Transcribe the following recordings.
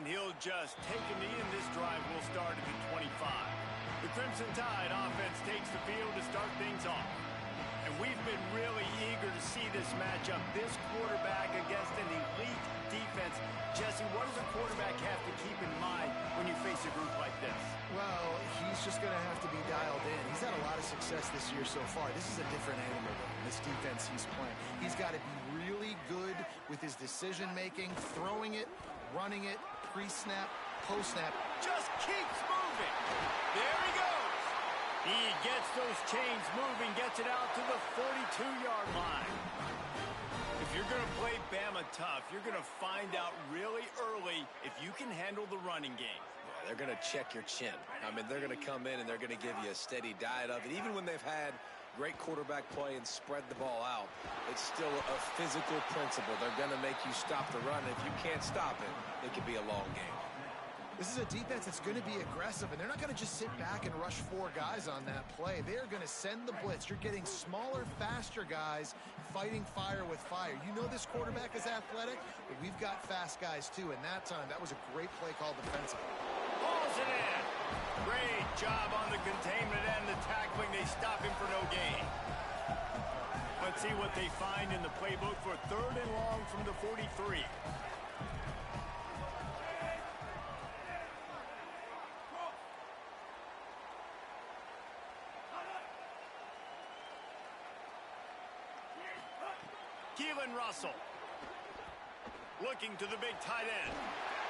And he'll just take a knee, and this drive will start at the 25. The Crimson Tide offense takes the field to start things off. And we've been really eager to see this matchup, this quarterback against an elite defense. Jesse, what does a quarterback have to keep in mind when you face a group like this? Well, he's just going to have to be dialed in. He's had a lot of success this year so far. This is a different animal, though, this defense he's playing. He's got to be really good with his decision-making, throwing it, running it, pre-snap, post-snap. Just keeps moving. There he goes. He gets those chains moving, gets it out to the 42-yard line. If you're going to play Bama tough, you're going to find out really early if you can handle the running game. Yeah, they're going to check your chin. I mean, they're going to come in and they're going to give you a steady diet of it. Even when they've had great quarterback play and spread the ball out, it's still a physical principle. They're going to make you stop the run. If you can't stop it, it could be a long game. This is a defense that's going to be aggressive, and they're not going to just sit back and rush 4 guys on that play. They are going to send the blitz. You're getting smaller, faster guys fighting fire with fire. You know this quarterback is athletic, but we've got fast guys too, and that time, that was a great play call defensively. Pulls it in. Great job on the containment and the tackling. They stop him for no gain. Let's see what they find in the playbook for 3rd and long from the 43. Russell looking to the big tight end,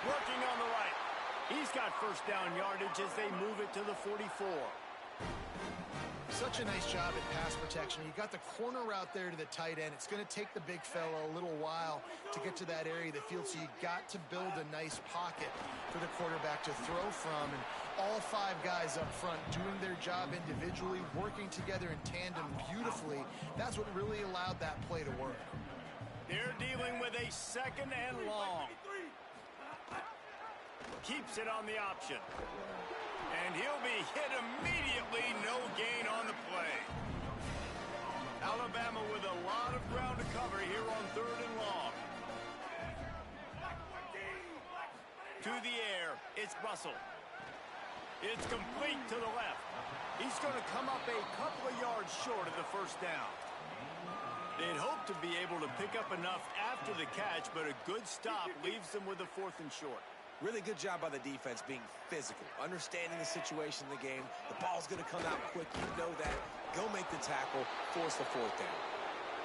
working on the right. He's got first down yardage as they move it to the 44. Such a nice job at pass protection. You got the corner route there to the tight end. It's going to take the big fella a little while to get to that area of the field, so you got to build a nice pocket for the quarterback to throw from. And all 5 guys up front doing their job individually, working together in tandem beautifully. That's what really allowed that play to work. They're dealing with a 2nd and long. Keeps it on the option. And he'll be hit immediately. No gain on the play. Alabama with a lot of ground to cover here on 3rd and long. To the air, it's Russell. It's complete to the left. He's going to come up a couple of yards short of the first down. They'd hope to be able to pick up enough after the catch, but a good stop leaves them with a 4th and short. Really good job by the defense being physical, understanding the situation in the game. The ball's going to come out quick. You know that. Go make the tackle, force the 4th down.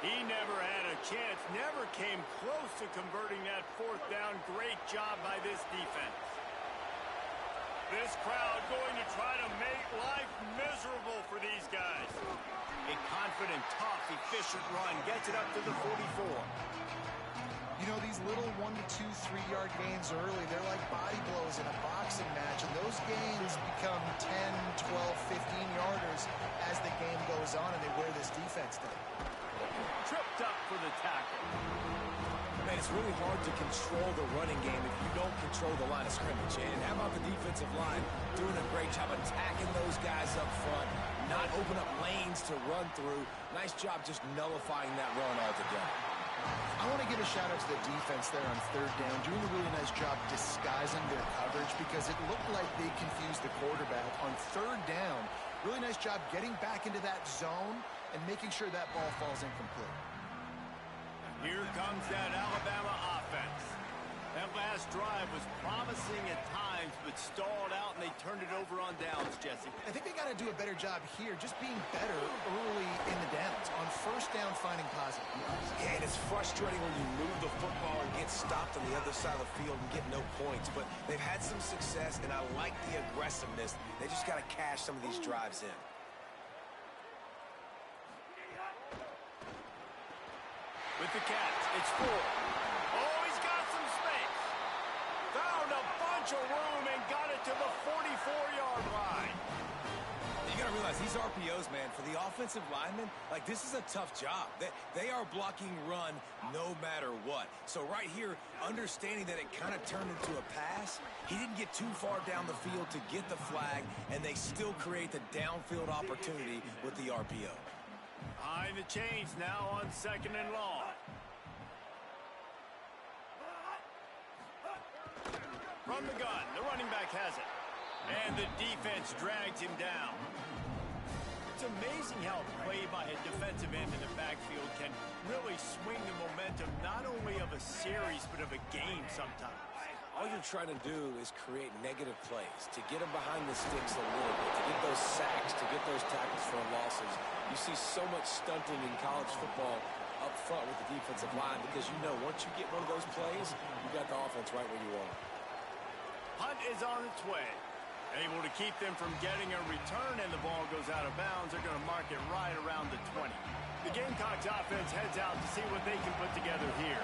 He never had a chance, never came close to converting that 4th down. Great job by this defense. This crowd going to try to make life miserable for these guys. A confident, tough, efficient run gets it up to the 44. You know, these little 1 to 2, 3-yard gains early, they're like body blows in a boxing match, and those gains become 10, 12, 15-yarders as the game goes on, and they wear this defense down. Tripped up for the tackle. Man, it's really hard to control the running game if you don't control the line of scrimmage. And how about the defensive line doing a great job attacking those guys up front, not open up lanes to run through. Nice job just nullifying that run altogether. I want to give a shout out to the defense there on 3rd down, doing a really nice job disguising their coverage because it looked like they confused the quarterback. On 3rd down, really nice job getting back into that zone and making sure that ball falls incomplete. Here comes that Alabama offense. That last drive was promising at times, but stalled out, and they turned it over on downs, Jesse. I think they got to do a better job here, just being better early in the downs. On 1st down, finding positive yards. Yeah, and it's frustrating when you move the football and get stopped on the other side of the field and get no points. But they've had some success, and I like the aggressiveness. They just got to cash some of these drives in. With the catch, it's 4. Oh, he's got some space. Found a bunch of room and got it to the 44-yard line. You got to realize these RPOs, man, for the offensive linemen, like this is a tough job. They are blocking run no matter what. So right here, understanding that it kind of turned into a pass, he didn't get too far down the field to get the flag, and they still create the downfield opportunity with the RPO. Behind the chains now on 2nd and long. From the gun, the running back has it. And the defense drags him down. It's amazing how play by a defensive end in the backfield can really swing the momentum not only of a series but of a game sometimes. All you're trying to do is create negative plays, to get them behind the sticks a little bit, to get those sacks, to get those tackles for losses. You see so much stunting in college football up front with the defensive line because you know once you get one of those plays, you got the offense right where you want it. Hunt is on its way. Able to keep them from getting a return, and the ball goes out of bounds. They're going to mark it right around the 20. The Gamecocks offense heads out to see what they can put together here.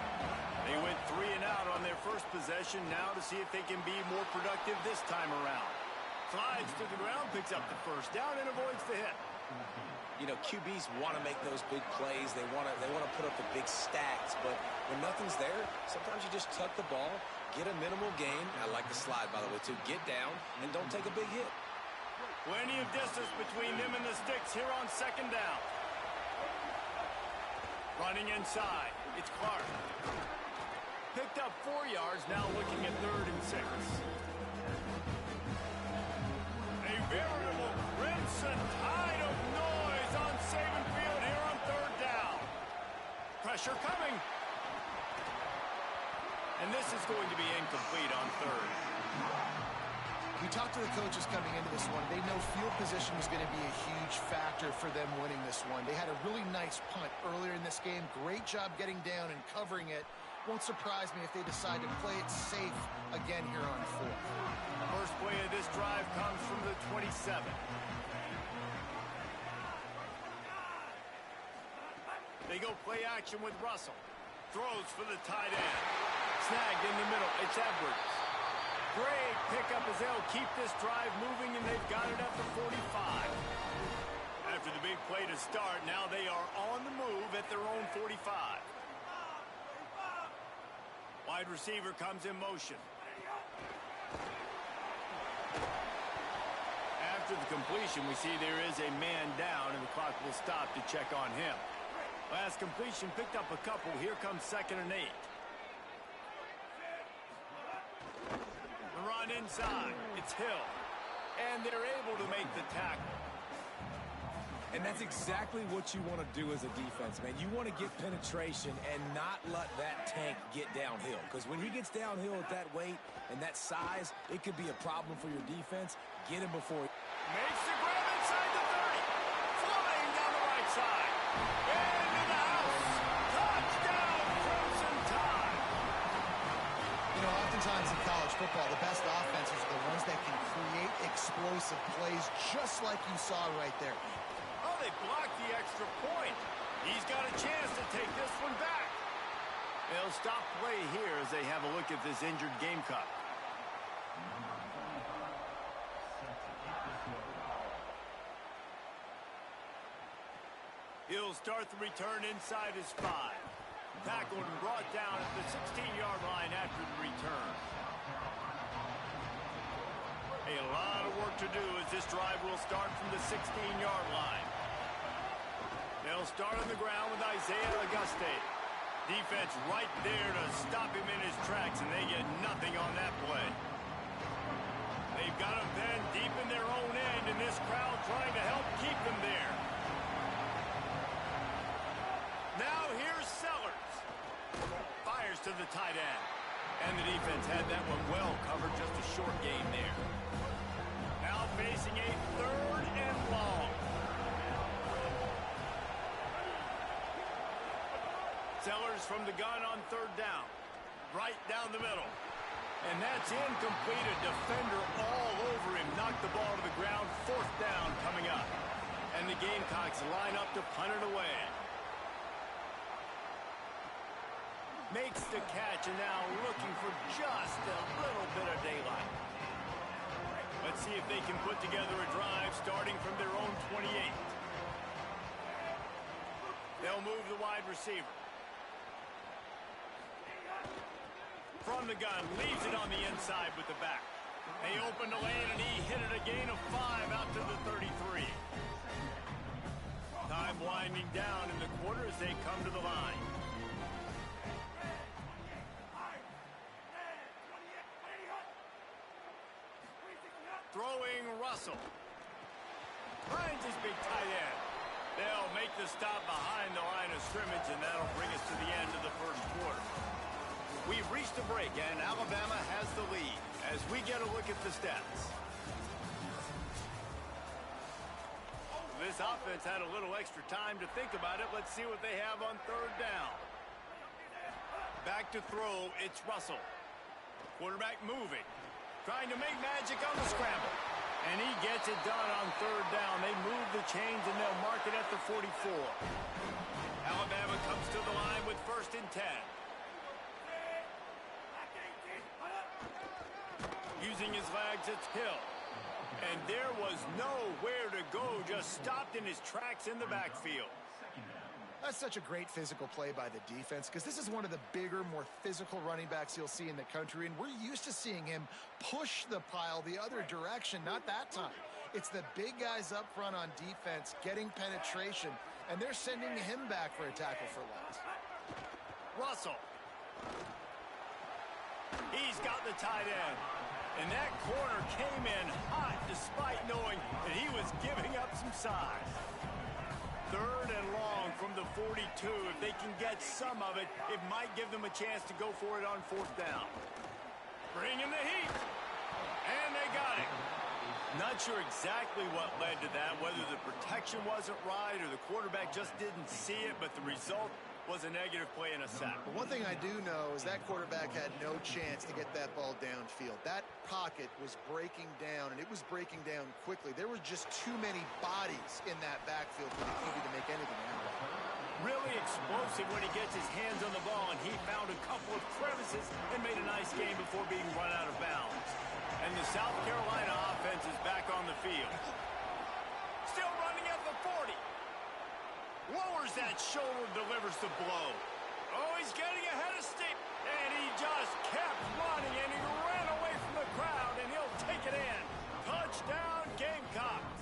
They went 3 and out on their first possession, now to see if they can be more productive this time around. Slides to the ground, picks up the first down, and avoids the hit. You know, QBs want to make those big plays. They want to put up the big stats, but when nothing's there, sometimes you just tuck the ball, get a minimal gain. I like the slide, by the way, too. Get down and don't take a big hit. Plenty of distance between them and the sticks here on second down. Running inside, it's Clark. Picked up 4 yards, now looking at 3rd and 6. A veritable crimson tide of noise on Saban Field here on 3rd down. Pressure coming. And this is going to be incomplete on 3rd. We talked to the coaches coming into this one. They know field position was going to be a huge factor for them winning this one. They had a really nice punt earlier in this game. Great job getting down and covering it. Won't surprise me if they decide to play it safe again here on 4th. First play of this drive comes from the 27. They go play action with Russell. Throws for the tight end. Snagged in the middle. It's Edwards. Great pickup as they'll keep this drive moving, and they've got it at the 45. After the big play to start, now they are on the move at their own 45. Wide receiver comes in motion. After the completion, we see there is a man down, and the clock will stop to check on him. Last completion picked up a couple. Here comes 2nd and 8. The run inside. It's Hill. And they're able to make the tackle. And that's exactly what you want to do as a defense, man. You want to get penetration and not let that tank get downhill. Because when he gets downhill at that weight and that size, it could be a problem for your defense. Get him before he... Makes the grab inside the 30. Flying down the right side. Into the house. Touchdown, Crimson Tide. You know, oftentimes in college football, the best offenses are the ones that can create explosive plays just like you saw right there. Oh, they blocked the extra point. He's got a chance to take this one back. They'll stop play here as they have a look at this injured Gamecock. He'll start the return inside his 5. Tackled and brought down at the 16-yard line after the return. A lot of work to do as this drive will start from the 16-yard line. They'll start on the ground with Isaiah Auguste. Defense right there to stop him in his tracks, and they get nothing on that play. They've got him pinned deep in their own end, and this crowd trying to help keep them there. Now here's Sellers. Fires to the tight end. And the defense had that one well covered, just a short game there. Now facing a 3rd and long. Sellers from the gun on 3rd down. Right down the middle. And that's incomplete. A defender all over him. Knocked the ball to the ground. 4th down coming up. And the Gamecocks line up to punt it away. Makes the catch, and now looking for just a little bit of daylight. Let's see if they can put together a drive starting from their own 28. They'll move the wide receiver. From the gun, leaves it on the inside with the back. They open the lane, and he hit it a gain of 5 out to the 33. Time winding down in the quarter as they come to the line. Throwing Russell. Finds his big tight end. They'll make the stop behind the line of scrimmage, and that'll bring us to the end of the first quarter. We've reached a break, and Alabama has the lead as we get a look at the stats. This offense had a little extra time to think about it. Let's see what they have on third down. Back to throw, it's Russell. Quarterback moving. Trying to make magic on the scramble. And he gets it done on third down. They move the chains, and they'll mark it at the 44. Alabama comes to the line with 1st and 10. Using his legs, it's Hill. And there was nowhere to go, just stopped in his tracks in the backfield. That's such a great physical play by the defense because this is one of the bigger, more physical running backs you'll see in the country, and we're used to seeing him push the pile the other direction. Not that time. It's the big guys up front on defense getting penetration, and they're sending him back for a tackle for loss. Russell. He's got the tight end. And that corner came in hot despite knowing that he was giving up some size. 3rd and long from the 42. If they can get some of it, it might give them a chance to go for it on 4th down. Bringing the heat. And they got it. Not sure exactly what led to that, whether the protection wasn't right or the quarterback just didn't see it, but the result was a negative play and a sack. But one thing I do know is that quarterback had no chance to get that ball downfield. That pocket was breaking down, and it was breaking down quickly. There were just too many bodies in that backfield for the QB to make anything happen. Really explosive when he gets his hands on the ball, and he found a couple of crevices and made a nice game before being run out of bounds. And the South Carolina offense is back on the field. Still running at the 40. Lowers that shoulder, delivers the blow. Oh, he's getting ahead of steam. And he just kept running, and he ran away from the crowd, and he'll take it in. Touchdown, Gamecocks.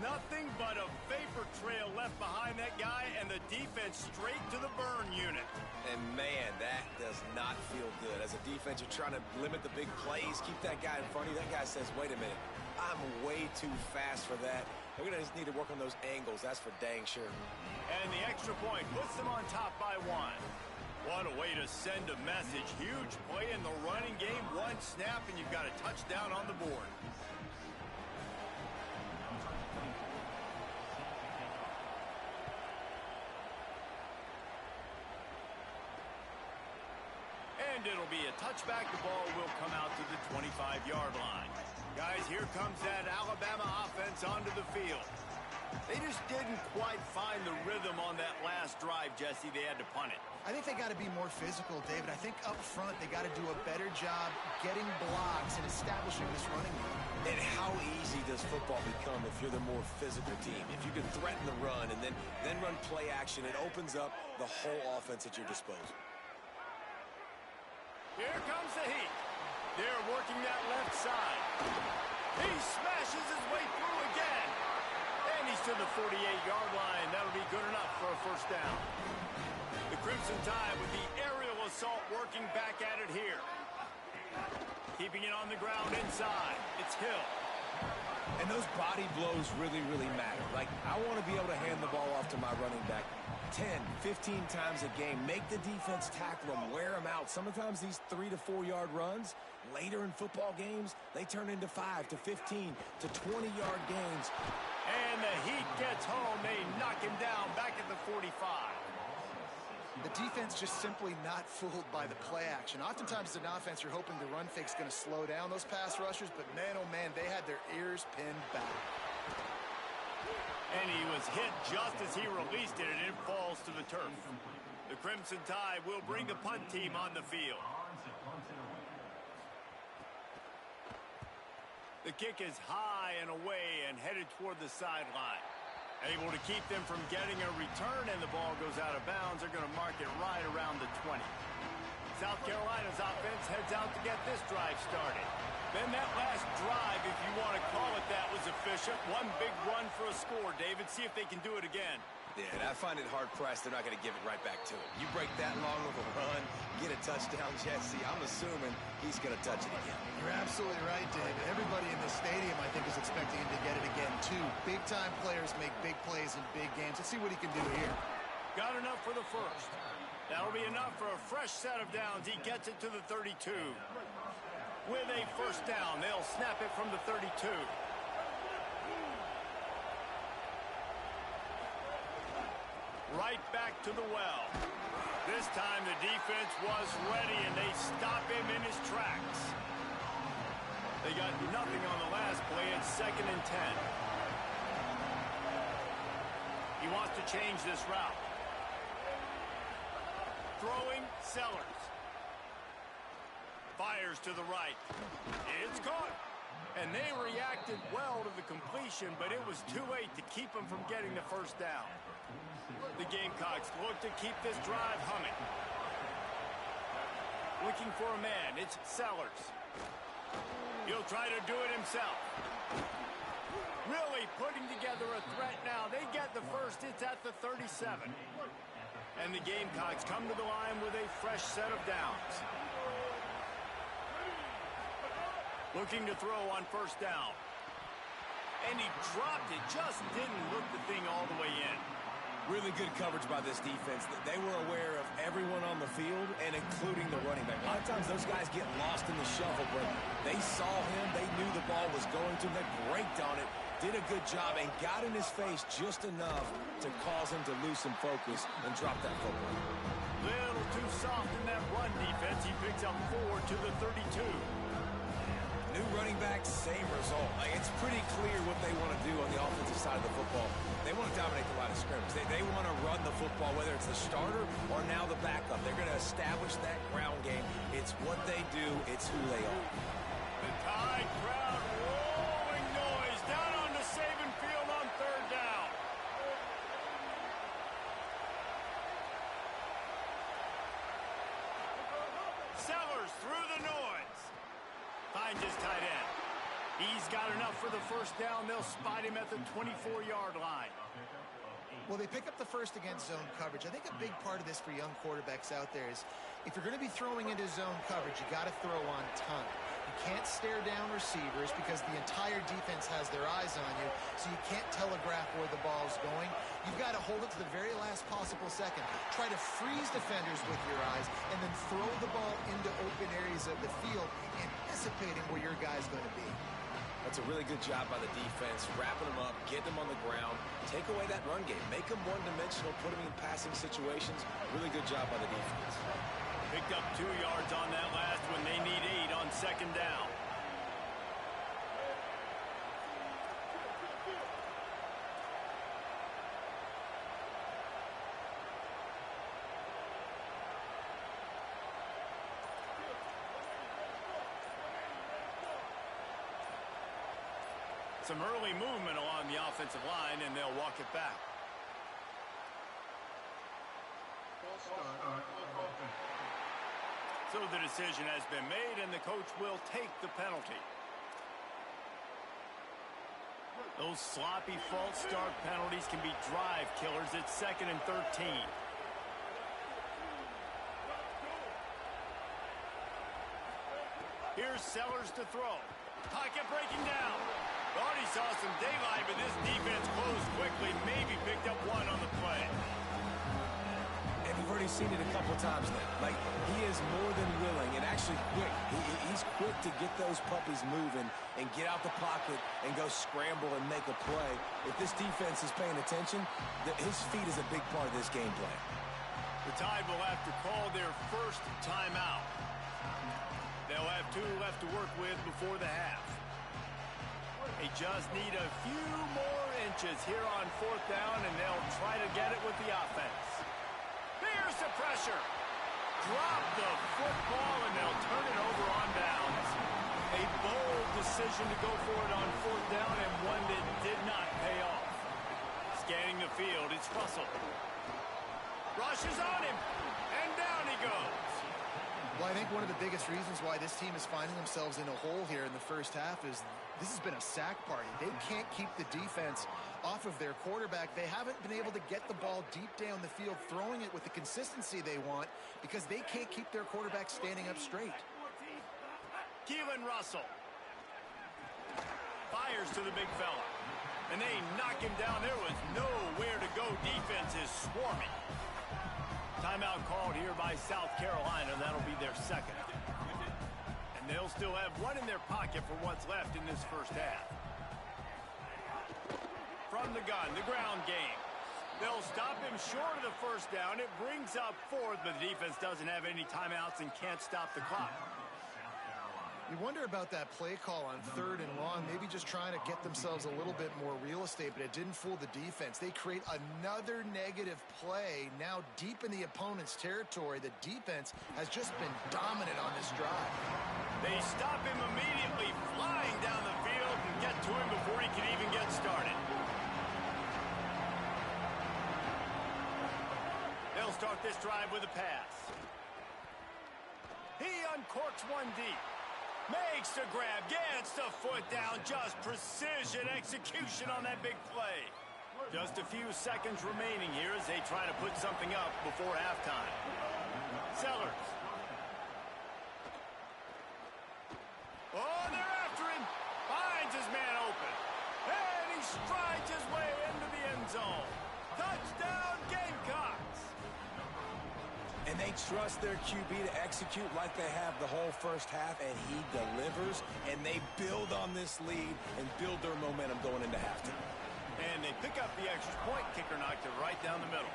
Nothing but a vapor trail left behind that guy, and the defense straight to the burn unit. And, man, that does not feel good. As a defense, you're trying to limit the big plays, keep that guy in front of you. That guy says, wait a minute, I'm way too fast for that. They're going to just need to work on those angles. That's for dang sure. And the extra point puts them on top by 1. What a way to send a message. Huge play in the running game. 1 snap, and you've got a touchdown on the board. And it'll be a touchback. The ball will come out to the 25-yard line. Guys, here comes that Alabama offense onto the field. They just didn't quite find the rhythm on that last drive, Jesse. They had to punt it. I think they got to be more physical, David. I think up front they got to do a better job getting blocks and establishing this running game. And how easy does football become if you're the more physical team? If you can threaten the run and then run play action, it opens up the whole offense at your disposal. Here comes the heat. They're working that left side. He smashes his way through again. And he's to the 48-yard line. That'll be good enough for a 1st down. The Crimson Tide with the aerial assault working back at it here. Keeping it on the ground inside. It's Hill. And those body blows really, really matter. Like, I want to be able to hand the ball off to my running back 10, 15 times a game. Make the defense tackle them, wear them out. Sometimes these 3 to 4 yard runs, later in football games, they turn into 5 to 15 to 20-yard gains. And the Heat gets home. They knock him down back at the 45. The defense just simply not fooled by the play action. Oftentimes as an offense, you're hoping the run fake's going to slow down those pass rushers, but man, oh man, they had their ears pinned back. And he was hit just as he released it, and it falls to the turf. The Crimson Tide will bring the punt team on the field. The kick is high and away and headed toward the sideline. Able to keep them from getting a return, and the ball goes out of bounds. They're going to mark it right around the 20. South Carolina's offense heads out to get this drive started. Then that last drive, if you want to call it that, was efficient. One big run for a score, David. See if they can do it again. Yeah, and I find it hard-pressed they're not going to give it right back to him. You break that long of a run, get a touchdown, Jesse, I'm assuming he's going to touch it again. You're absolutely right, David. Everybody in this stadium, I think, is expecting him to get it again, too. Big-time players make big plays in big games. Let's see what he can do here. Got enough for the first. That'll be enough for a fresh set of downs. He gets it to the 32. With a first down, they'll snap it from the 32. Right back to the well. This time the defense was ready, and they stop him in his tracks. They got nothing on the last play. It's 2nd and 10. He wants to change this route. Throwing, Sellers. Fires to the right. It's caught. And they reacted well to the completion, but it was too late to keep him from getting the first down. The Gamecocks look to keep this drive humming. Looking for a man. It's Sellers. He'll try to do it himself. Really putting together a threat now. They get the first. It's at the 37. And the Gamecocks come to the line with a fresh set of downs. Looking to throw on first down. And he dropped it. Just didn't look the thing all the way in. Really good coverage by this defense. They were aware of everyone on the field, and including the running back. A lot of times those guys get lost in the shuffle, but they saw him. They knew the ball was going to. They braked on it, did a good job, and got in his face just enough to cause him to lose some focus and drop that football. Little too soft in that run defense. He picks up 4 to the 32. New running back, same result. It's pretty clear what they want to do on the offensive side of the football. They want to dominate the line of scrimmage. They want to run the football, whether it's the starter or now the backup. They're going to establish that ground game. It's what they do. It's who they are. The Tide crowd rolling noise down on the Saban field on 3rd down. Sellers through the noise. Finds his tight end. He's got enough for the first down. They'll spot him at the 24-yard line. Well, they pick up the first against zone coverage. I think a big part of this for young quarterbacks out there is if you're going to be throwing into zone coverage, you got to throw on time. You can't stare down receivers because the entire defense has their eyes on you, so you can't telegraph where the ball's going. You've got to hold it to the very last possible second. Try to freeze defenders with your eyes and then throw the ball into open areas of the field, anticipating where your guy's going to be. That's a really good job by the defense, wrapping them up, getting them on the ground, take away that run game, make them one-dimensional, put them in passing situations. Really good job by the defense. Picked up 2 yards on that last one. They need 8 on 2nd down. Some early movement along the offensive line, and they'll walk it back. So the decision has been made, and the coach will take the penalty. Those sloppy false start penalties can be drive killers. It's 2nd and 13. Here's Sellers to throw. Pocket breaking down. Thought he saw some daylight, but this defense closed quickly. Maybe picked up 1 on the play. And we've already seen it a couple times now. He is more than willing and actually quick. He's quick to get those puppies moving and get out the pocket and go scramble and make a play. If this defense is paying attention, his feet is a big part of this game plan. The Tide will have to call their first timeout. They'll have 2 left to work with before the half. They just need a few more inches here on 4th down, and they'll try to get it with the offense. Here's the pressure. Drop the football, and they'll turn it over on downs. A bold decision to go for it on 4th down, and one that did not pay off. Scanning the field, it's Russell. Rushes on him, and down he goes. Well, I think one of the biggest reasons why this team is finding themselves in a hole here in the first half is This has been a sack party. They can't keep the defense off of their quarterback. They haven't been able to get the ball deep down the field, throwing it with the consistency they want because they can't keep their quarterback standing up straight. Keelan Russell fires to the big fella, and they knock him down. There was nowhere to go. Defense is swarming. Timeout called here by South Carolina. That'll be their second. And they'll still have one in their pocket for what's left in this first half. From the gun, the ground game. They'll stop him short of the first down. It brings up fourth, but the defense doesn't have any timeouts and can't stop the clock. You wonder about that play call on 3rd and long, maybe just trying to get themselves a little bit more real estate, but it didn't fool the defense. They create another negative play now deep in the opponent's territory. The defense has just been dominant on this drive. They stop him immediately, flying down the field and get to him before he can even get started. They'll start this drive with a pass. He uncorks one deep. Makes the grab, gets the foot down, just precision execution on that big play. Just a few seconds remaining here as they try to put something up before halftime. Sellers. Oh, they're after him. Finds his man open. And he strides his way into the end zone. Touchdown, Gamecocks. And they trust their QB to execute like they have the whole first half, and he delivers, and they build on this lead and build their momentum going into halftime. And they pick up the extra point. Kicker knocked it right down the middle.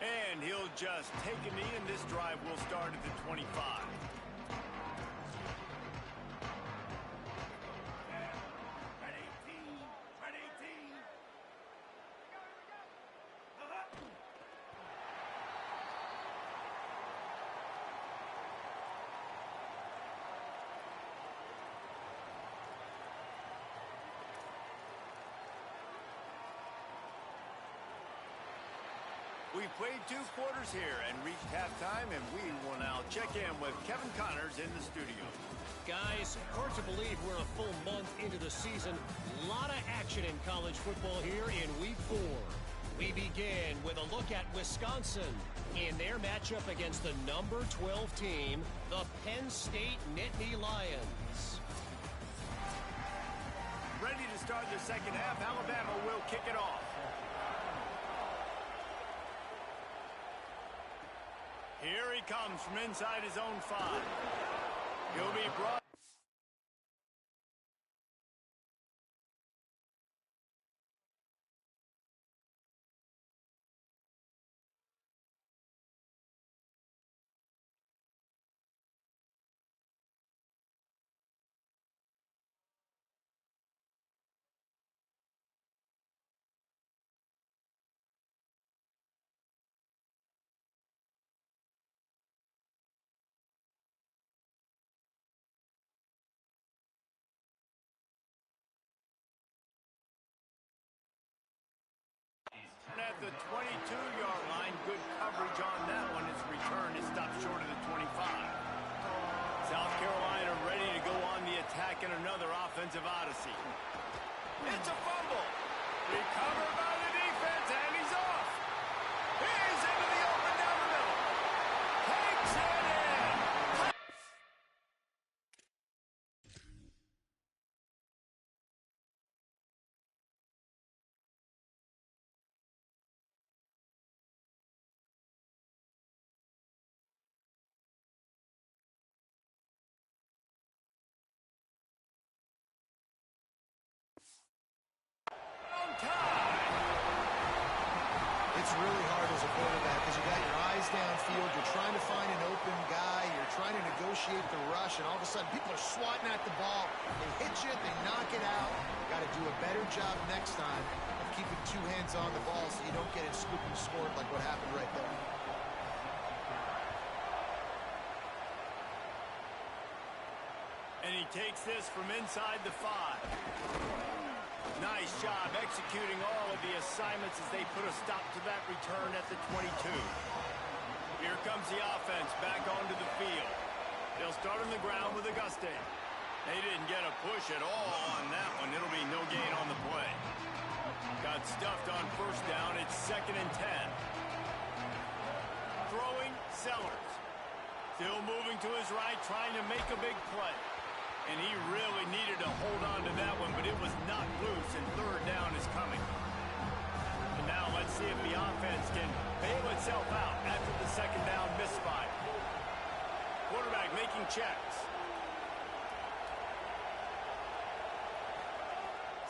And he'll just take a knee, and this drive will start at the 25. We've played 2 quarters here and reached halftime, and we will now check in with Kevin Connors in the studio. Guys, hard to believe we're a full month into the season. A lot of action in college football here in Week 4. We begin with a look at Wisconsin in their matchup against the number 12 team, the Penn State Nittany Lions. Ready to start the second half. Alabama will kick it off. Here he comes from inside his own 5. He'll be brought. At the 22-yard line, good coverage on that one. His return is stopped short of the 25. South Carolina ready to go on the attack in another offensive odyssey. It's a fumble. Recovered by the defense, and he's off. He's into the open down the middle. Takes it in. It's really hard as a quarterback because you got your eyes downfield, you're trying to find an open guy, you're trying to negotiate the rush, and all of a sudden people are swatting at the ball. They hit you, they knock it out. You got to do a better job next time of keeping 2 hands on the ball so you don't get it scooped and scored like what happened right there. And he takes this from inside the 5. Nice job executing all of the assignments as they put a stop to that return at the 22. Here comes the offense back onto the field. They'll start on the ground with Auguste. They didn't get a push at all on that one. It'll be no gain on the play. Got stuffed on first down. It's 2nd and 10. Throwing, Sellers. Still moving to his right, trying to make a big play. And he really needed to hold on to that one, but it was not loose, and 3rd down is coming. And now let's see if the offense can bail itself out after the 2nd down misfire. Quarterback making checks.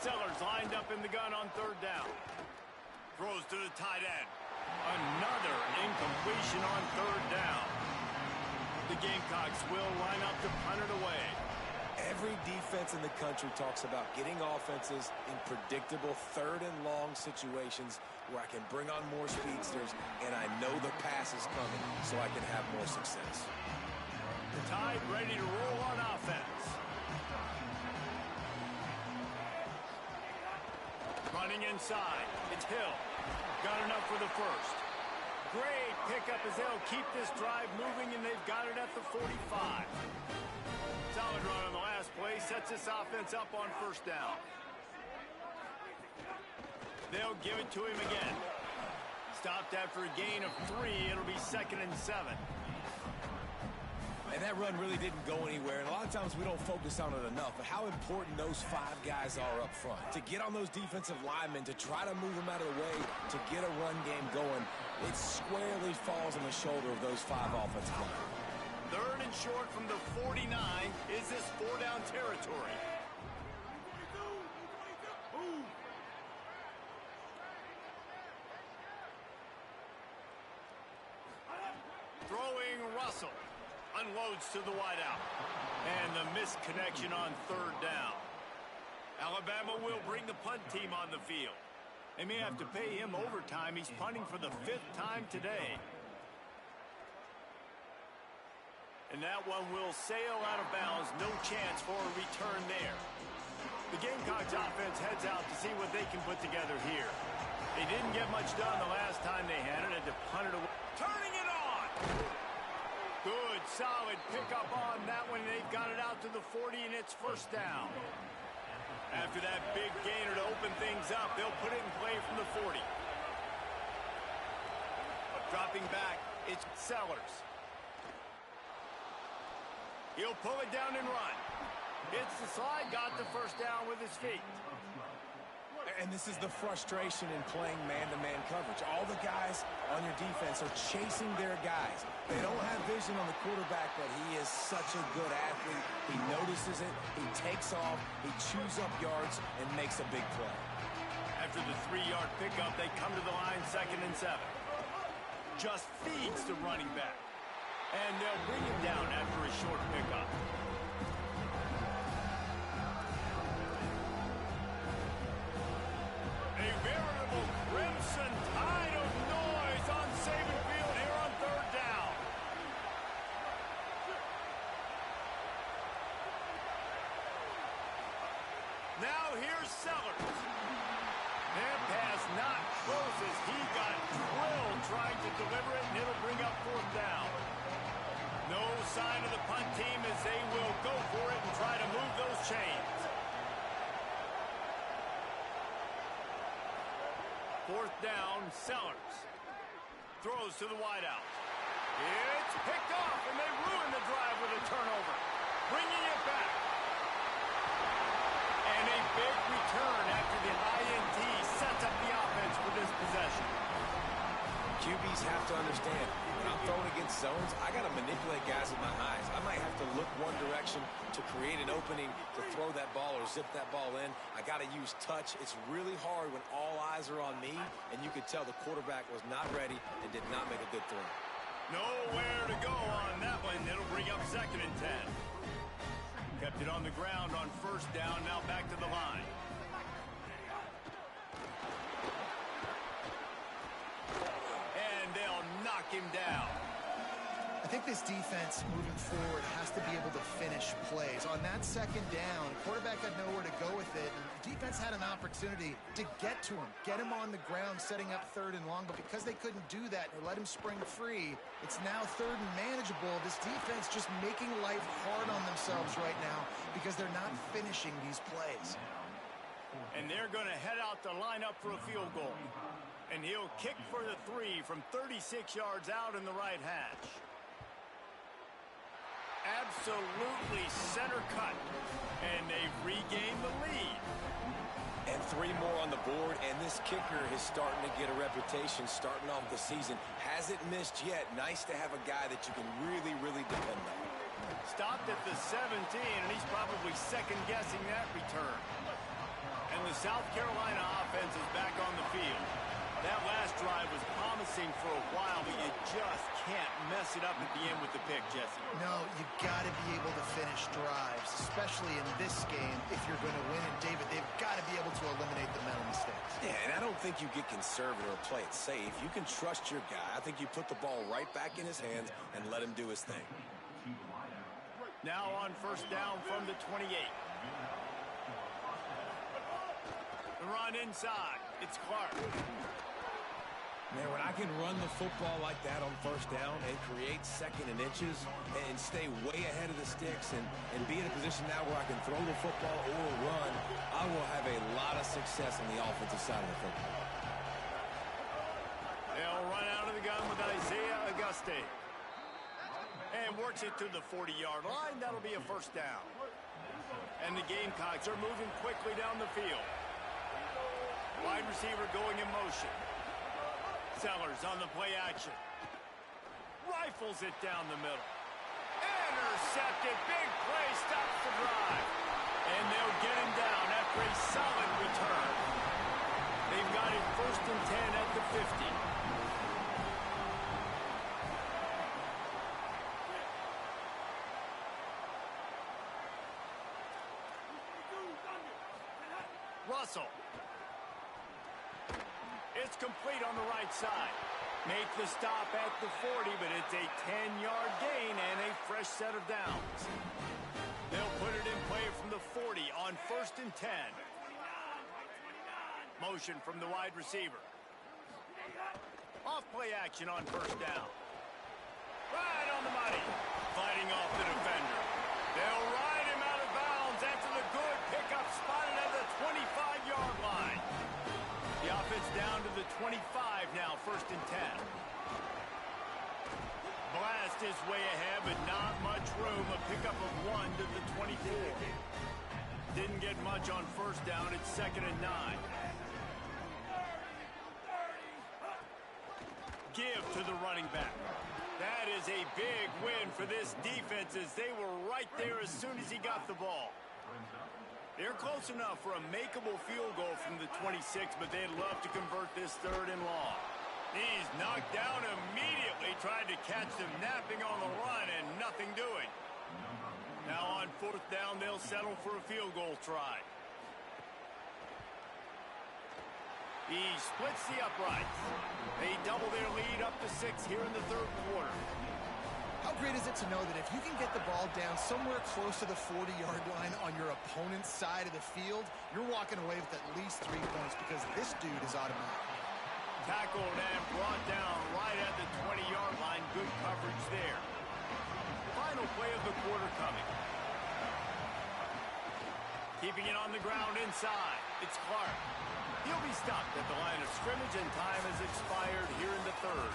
Sellers lined up in the gun on 3rd down. Throws to the tight end. Another incompletion on 3rd down. The Gamecocks will line up to punt it away. Every defense in the country talks about getting offenses in predictable 3rd and long situations where I can bring on more speedsters and I know the pass is coming so I can have more success. The Tide ready to roll on offense. Running inside. It's Hill. Got enough for the first. Great pickup as they'll keep this drive moving, and they've got it at the 45. Solid run on the last play. Sets this offense up on 1st down. They'll give it to him again. Stopped after a gain of 3. It'll be 2nd and 7. And that run really didn't go anywhere. And a lot of times we don't focus on it enough. But how important those 5 guys are up front. To get on those defensive linemen, to try to move them out of the way, to get a run game going, it squarely falls on the shoulder of those 5 offensive linemen. 3rd and short from the 49. Is this 4-down territory? Throwing Russell. Unloads to the wideout. And the missed connection on 3rd down. Alabama will bring the punt team on the field. They may have to pay him overtime. He's punting for the 5th time today. And that one will sail out of bounds. No chance for a return there. The Gamecocks offense heads out to see what they can put together here. They didn't get much done the last time they had it. Had to punt it away. Turning it on! Good, solid pickup on that one. They've got it out to the 40, and it's 1st down. After that big gainer to open things up, they'll put it in play from the 40. Dropping back, it's Sellers. He'll pull it down and run. Hits the slide, got the 1st down with his feet. And this is the frustration in playing man-to-man coverage. All the guys on your defense are chasing their guys. They don't have vision on the quarterback, but he is such a good athlete. He notices it, he takes off, he chews up yards, and makes a big play. After the 3-yard pickup, they come to the line 2nd and 7. Just feeds the running back. And they'll bring him down after a short pickup. A veritable crimson tide of noise on Saban Field here on 3rd down. Now here's Sellers. That pass not close as he got drilled trying to deliver it, and it'll bring up 4th down. No sign of the punt team as they will go for it and try to move those chains. 4th down, Sellers. Throws to the wideout. It's picked off, and they ruin the drive with a turnover. Bringing it back. And a big return after the INT sets up the offense for this possession. QBs have to understand, when I'm throwing against zones, I got to manipulate guys with my eyes. I might have to look one direction to create an opening to throw that ball or zip that ball in. I got to use touch. It's really hard when all eyes are on me, and you could tell the quarterback was not ready and did not make a good throw. Nowhere to go on that one. It'll bring up 2nd and 10. Kept it on the ground on 1st down. Now back to the line. And they'll knock him down. I think think this defense moving forward has to be able to finish plays. On that second down, the quarterback had nowhere to go with it, and the defense had an opportunity to get to him, get him on the ground, setting up 3rd and long, but because they couldn't do that, they let him spring free. It's now 3rd and manageable. This defense just making life hard on themselves right now because they're not finishing these plays. And they're going to head out to line up for a field goal. And he'll kick for the 3 from 36 yards out in the right hash. Absolutely center cut. And they've regained the lead. And 3 more on the board, and this kicker is starting to get a reputation starting off the season. Hasn't missed yet. Nice to have a guy that you can really, really depend on. Stopped at the 17, and he's probably second-guessing that return. And the South Carolina offense is back on the field. That last drive was promising for a while, but you just can't mess it up at the end with the pick, Jesse. No, you got to be able to finish drives, especially in this game if you're going to win. And, David, they've got to be able to eliminate the mental mistakes. Yeah, and I don't think you get conservative or play it safe. You can trust your guy. I think you put the ball right back in his hands and let him do his thing. Now on first down from the 28. The run inside. It's Clark. Man, when I can run the football like that on first down and create 2nd and inches and stay way ahead of the sticks and be in a position now where I can throw the football or run, I will have a lot of success on the offensive side of the football. They'll run out of the gun with Isaiah Auguste. And works it to the 40-yard line. That'll be a first down. And the Gamecocks are moving quickly down the field. Wide receiver going in motion. Sellers on the play action. Rifles it down the middle. Intercepted. Big play. Stops the drive. And they'll get him down after a solid return. They've got it 1st and 10 at the 50. Russell. It's complete on the right side. Make the stop at the 40, but it's a 10-yard gain and a fresh set of downs. They'll put it in play from the 40 on 1st and 10. Motion from the wide receiver. Off play action on first down. Right on the money. Fighting off the defender. They'll ride him out of bounds after the good pickup spotted at the 25-yard line. The offense down to the 25 now, 1st and 10. Blast is way ahead, but not much room. A pickup of 1 to the 24. Didn't get much on first down. It's 2nd and 9. Give to the running back. That is a big win for this defense as they were right there as soon as he got the ball. They're close enough for a makeable field goal from the 26, but they'd love to convert this 3rd and long. He's knocked down immediately, tried to catch them napping on the run and nothing doing. Now on 4th down, they'll settle for a field goal try. He splits the uprights. They double their lead up to 6 here in the 3rd quarter. How great is it to know that if you can get the ball down somewhere close to the 40-yard line on your opponent's side of the field, you're walking away with at least 3 points because this dude is automatic. Tackled and brought down right at the 20-yard line. Good coverage there. Final play of the quarter coming. Keeping it on the ground inside. It's Clark. He'll be stopped at the line of scrimmage, and time has expired here in the 3rd.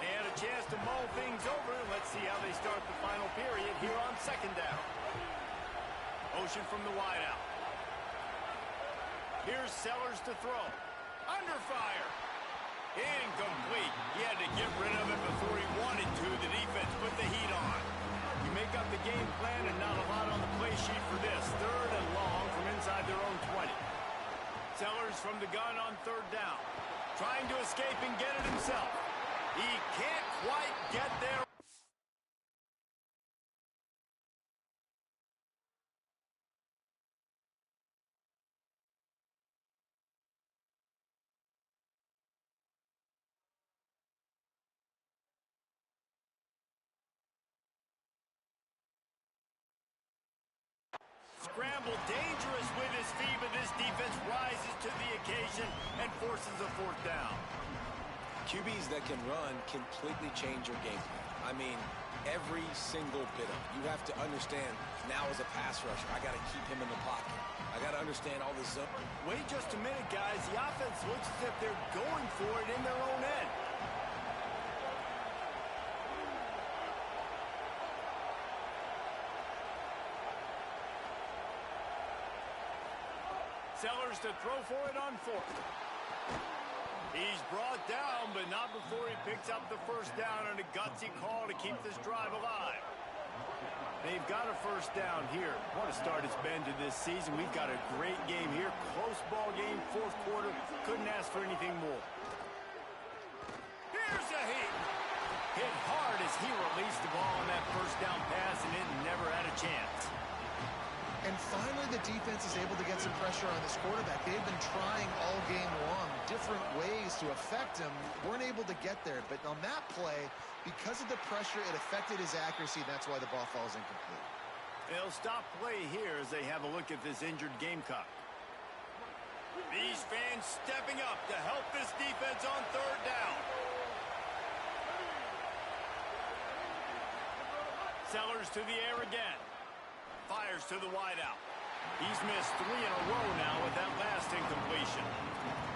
And a chance to mull things over. Let's see how they start the final period here on 2nd down. Motion from the wideout. Here's Sellers to throw. Under fire. Incomplete. He had to get rid of it before he wanted to. The defense put the heat on. You make up the game plan and not a lot on the play sheet for this. 3rd and long from inside their own 20. Sellers from the gun on 3rd down. Trying to escape and get it himself. He can't quite get there. scramble, dangerous with his feet, but this defense rises to the occasion and forces a fourth down. QBs that can run completely change your game plan. I mean, every single bit of it. You have to understand, now as a pass rusher, I got to keep him in the pocket. I got to understand all this zone. Wait just a minute, guys. The offense looks as if they're going for it in their own end. Sellers to throw for it on fourth. He's brought down, but not before he picks up the first down on a gutsy call to keep this drive alive. They've got a first down here. What a start it's been to this season. We've got a great game here. Close ball game, fourth quarter. Couldn't ask for anything more. Here's a hit. Hit hard as he released the ball on that first down pass, and it never had a chance. And finally, the defense is able to get some pressure on this quarterback. They've been trying all game long, different ways to affect him. Weren't able to get there. But on that play, because of the pressure, it affected his accuracy. That's why the ball falls incomplete. They'll stop play here as they have a look at this injured Gamecock. These fans stepping up to help this defense on third down. Sellers to the air again. Fires to the wideout. He's missed 3 in a row now with that last incompletion.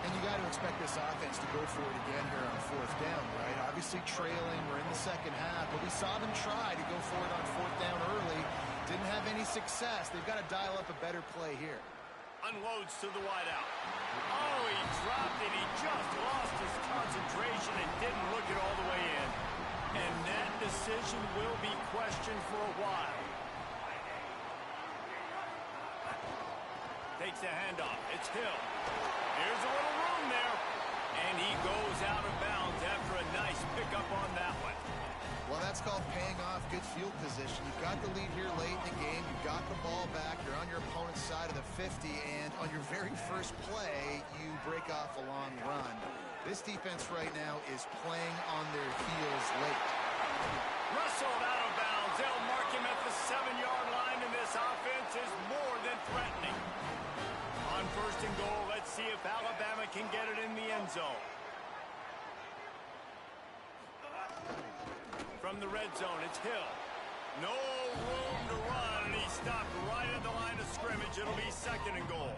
And you got to expect this offense to go for it again here on fourth down, right? Obviously trailing. We're in the second half, but we saw them try to go for it on fourth down early. Didn't have any success. They've got to dial up a better play here. Unloads to the wideout. Oh, he dropped it. He just lost his concentration and didn't look it all the way in. And that decision will be questioned for a while. Takes the handoff. It's Hill. Here's a little room there. And he goes out of bounds after a nice pickup on that one. Well, that's called paying off good field position. You've got the lead here late in the game. You've got the ball back. You're on your opponent's side of the 50. And on your very first play, you break off a long run. This defense right now is playing on their heels late. Rustled out of bounds. They'll mark him at the 7-yard line, and this offense is more than threatening. On first and goal, let's see if Alabama can get it in the end zone. From the red zone, it's Hill. No room to run, and he stopped right at the line of scrimmage. It'll be second and goal.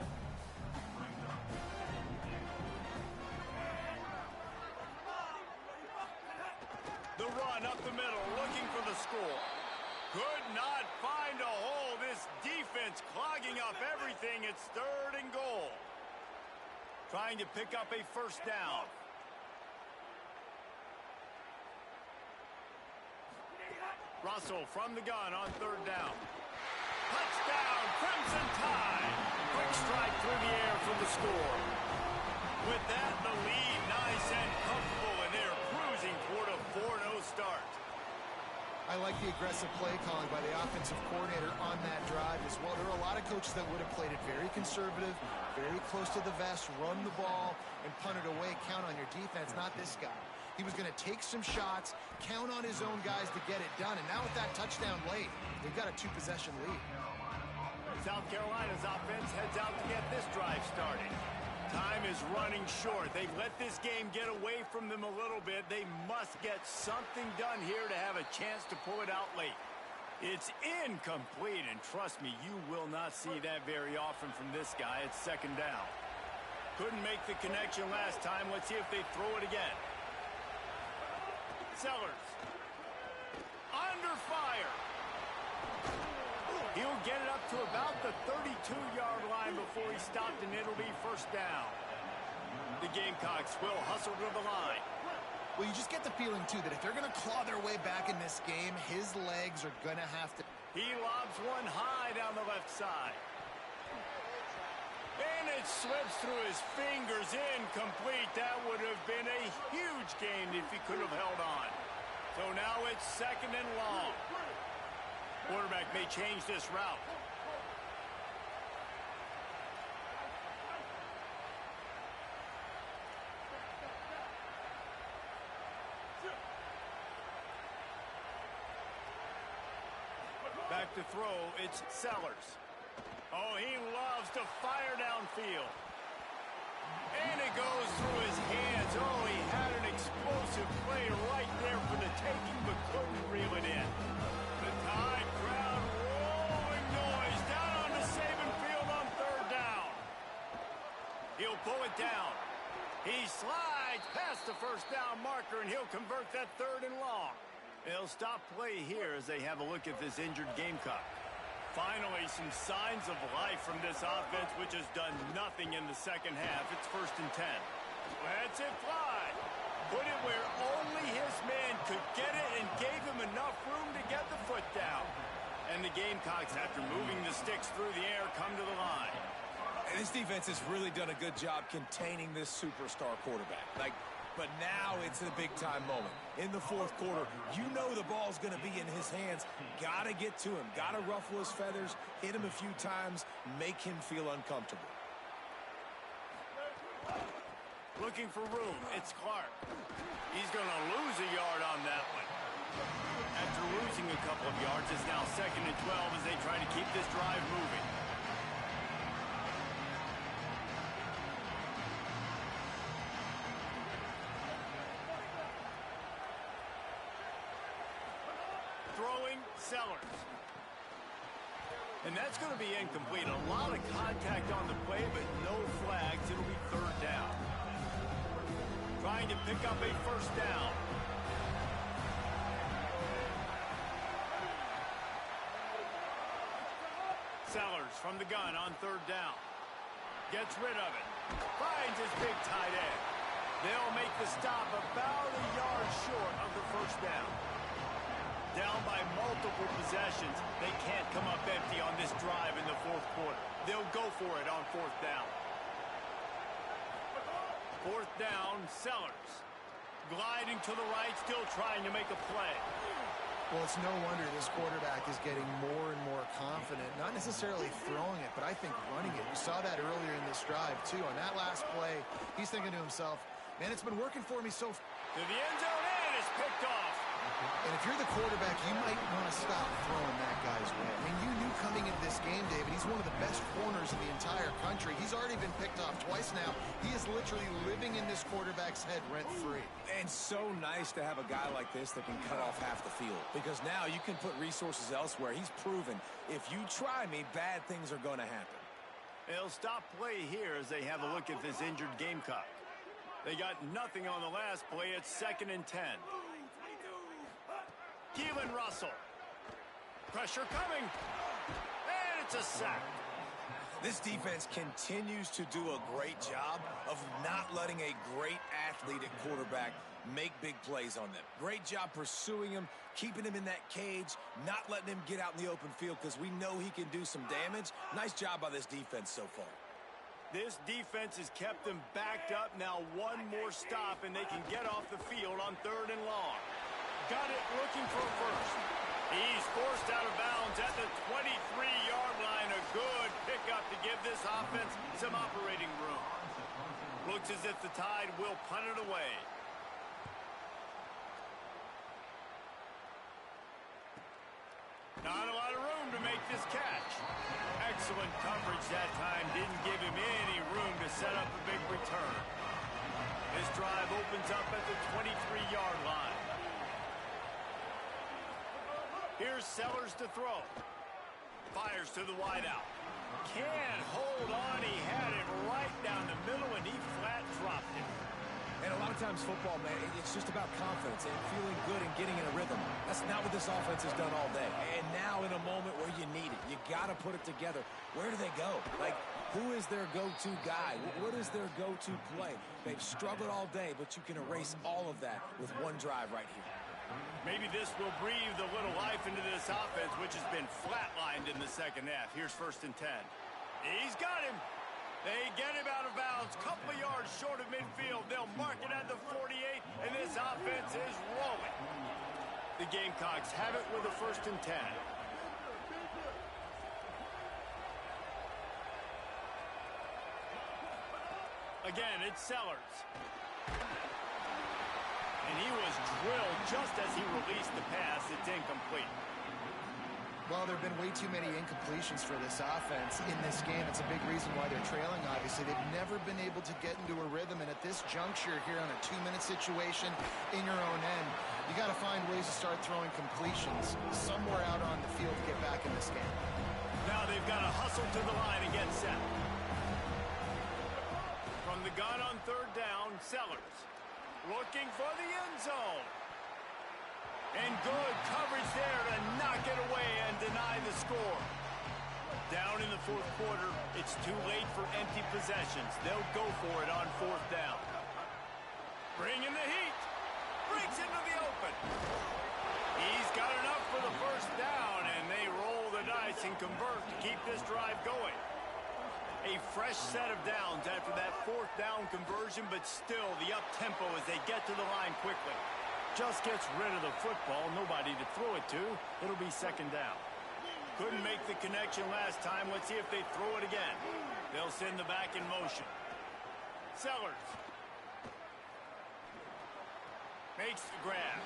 The run up the middle, looking for the score. Could not find a hole. This defense clogging up everything. It's third and goal. Trying to pick up a first down. Russell from the gun on third down. Touchdown, Crimson Tide. Quick strike through the air for the score. With that, the lead nice and comfortable, and they're cruising toward a 4-0 start. I like the aggressive play calling by the offensive coordinator on that drive as well. There are a lot of coaches that would have played it very conservative, very close to the vest, run the ball, and punt it away. Count on your defense, not this guy. He was going to take some shots, count on his own guys to get it done. And now with that touchdown late, they've got a 2-possession lead. South Carolina's offense heads out to get this drive started. Time is running short. They've let this game get away from them a little bit. They must get something done here to have a chance to pull it out late. It's incomplete, and trust me, you will not see that very often from this guy. It's second down. Couldn't make the connection last time. Let's see if they throw it again. Sellers. Under fire. He'll get it up to about the 32-yard line before he stopped, and it'll be first down. The Gamecocks will hustle to the line. Well, you just get the feeling, too, that if they're going to claw their way back in this game, his legs are going to have to... He lobs one high down the left side. And it slips through his fingers, incomplete. That would have been a huge gain if he could have held on. So now it's second and long. Quarterback may change this route. Back to throw, it's Sellers. Oh, he loves to fire downfield. And it goes through his hands. Oh, he had an explosive play right there for the taking, but couldn't reel it in. The Tide crowd rolling noise down on the Saban field on third down. He'll pull it down. He slides past the first down marker, and he'll convert that third and long. They'll stop play here as they have a look at this injured Gamecock. Finally, some signs of life from this offense, which has done nothing in the second half. It's 1st and 10. Lets it fly. Put it where only his man could get it and gave him enough room to get the foot down. And the Gamecocks, after moving the sticks through the air, come to the line. And this defense has really done a good job containing this superstar quarterback. But now it's a big-time moment. In the fourth quarter, you know the ball's going to be in his hands. Got to get to him. Got to ruffle his feathers, hit him a few times, make him feel uncomfortable. Looking for room. It's Clark. He's going to lose a yard on that one. After losing a couple of yards, it's now 2nd and 12 as they try to keep this drive moving. Throwing, Sellers. And that's going to be incomplete. A lot of contact on the play, but no flags. It'll be third down. Trying to pick up a first down. Sellers from the gun on third down. Gets rid of it. Finds his big tight end. They'll make the stop about a yard short of the first down. Down by multiple possessions. They can't come up empty on this drive in the fourth quarter. They'll go for it on fourth down. Fourth down, Sellers. Gliding to the right, still trying to make a play. Well, it's no wonder this quarterback is getting more and more confident. Not necessarily throwing it, but I think running it. We saw that earlier in this drive, too. On that last play, he's thinking to himself, man, it's been working for me so far. To the end zone, and it's picked off. And if you're the quarterback, you might want to stop throwing that guy's way. I mean, you knew coming into this game, David, he's one of the best corners in the entire country. He's already been picked off twice now. He is literally living in this quarterback's head rent-free. And so nice to have a guy like this that can cut off half the field. Because now you can put resources elsewhere. He's proven, if you try me, bad things are going to happen. They'll stop play here as they have a look at this injured Gamecock. They got nothing on the last play. It's 2nd and 10. Keelan Russell. Pressure coming. And it's a sack. This defense continues to do a great job of not letting a great athlete at quarterback make big plays on them. Great job pursuing him, keeping him in that cage, not letting him get out in the open field because we know he can do some damage. Nice job by this defense so far. This defense has kept them backed up. Now one more stop and they can get off the field on third and long. Got it, looking for a first. He's forced out of bounds at the 23-yard line. A good pickup to give this offense some operating room. Looks as if the Tide will punt it away. Not a lot of room to make this catch. Excellent coverage that time. Didn't give him any room to set up a big return. This drive opens up at the 23-yard line. Here's Sellers to throw. Fires to the wideout. Can't hold on. He had it right down the middle, and he flat dropped it. And a lot of times football, man, it's just about confidence and feeling good and getting in a rhythm. That's not what this offense has done all day. And now in a moment where you need it, you got to put it together. Where do they go? Like, who is their go-to guy? What is their go-to play? They've struggled all day, but you can erase all of that with one drive right here. Maybe this will breathe a little life into this offense, which has been flatlined in the second half. Here's 1st and 10. He's got him. They get him out of bounds. Couple of yards short of midfield. They'll mark it at the 48, and this offense is rolling. The Gamecocks have it with a 1st and 10. Again, it's Sellers. And he was drilled just as he released the pass. It's incomplete. Well, there have been way too many incompletions for this offense in this game. It's a big reason why they're trailing, obviously. They've never been able to get into a rhythm, and at this juncture here on a 2-minute situation in your own end, you got to find ways to start throwing completions somewhere out on the field to get back in this game. Now they've got to hustle to the line and get set. From the gun on third down, Sellers looking for the end zone. And good coverage there to knock it away and deny the score. Down in the fourth quarter, it's too late for empty possessions. They'll go for it on fourth down. Bringing the heat. Breaks into the open. He's got enough for the first down, and they roll the dice and convert to keep this drive going. A fresh set of downs after that fourth down conversion, but still the up-tempo as they get to the line quickly. Just gets rid of the football, nobody to throw it to. It'll be second down. Couldn't make the connection last time. Let's see if they throw it again. They'll send the back in motion. Sellers makes the grab.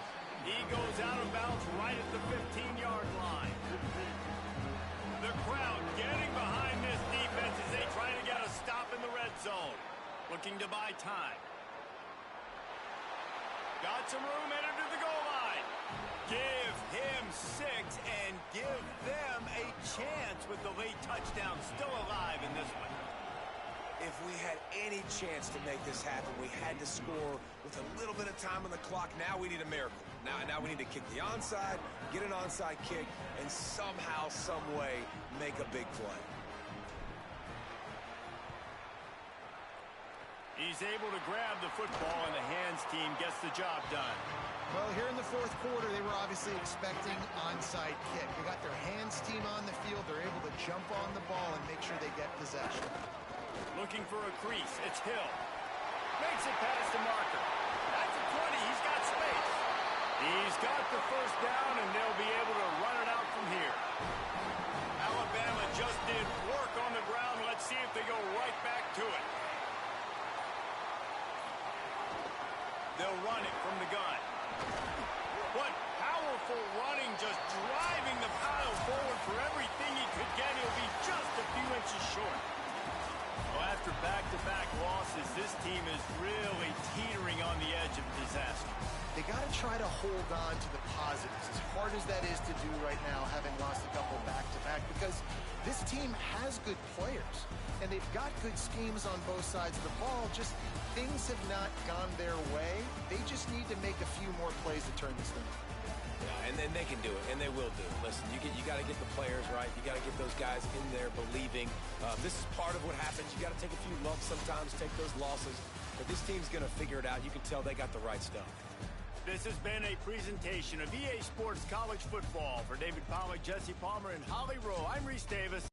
He goes out of bounds right at the 15-yard line. The crowd getting behind this defense as they try to get a stop in the red zone. Looking to buy time. Got some room headed to the goal line. Give him 6 and give them a chance with the late touchdown still alive in this one. If we had any chance to make this happen, we had to score with a little bit of time on the clock. Now we need a miracle. Now we need to kick the onside, get an onside kick, and somehow, some way, make a big play. He's able to grab the football, and the hands team gets the job done. Well, here in the fourth quarter, they were obviously expecting onside kick. They got their hands team on the field. They're able to jump on the ball and make sure they get possession. Looking for a crease. It's Hill. Makes it past the marker. That's a 20. He's got space. He's got the first down, and they'll be able to run it out from here. Alabama just did work on the ground. Let's see if they go right back to it. They'll run it from the gun. What powerful running, just driving the pile forward for everything he could get. He'll be just a few inches short. Well, after back-to-back losses, this team is really teetering on the edge of disaster. They got to try to hold on to the positives, as hard as that is to do right now, having lost a couple back-to-back, because this team has good players, and they've got good schemes on both sides of the ball. Just things have not gone their way. They just need to make a few more plays to turn this thing. Yeah, and then they can do it, and they will do it. Listen, you got to get the players right. You got to get those guys in there believing. This is part of what happens. You got to take a few lumps sometimes, take those losses. But this team's going to figure it out. You can tell they got the right stuff. This has been a presentation of EA Sports College Football. For David Pollack, Jesse Palmer, and Holly Rowe, I'm Reese Davis.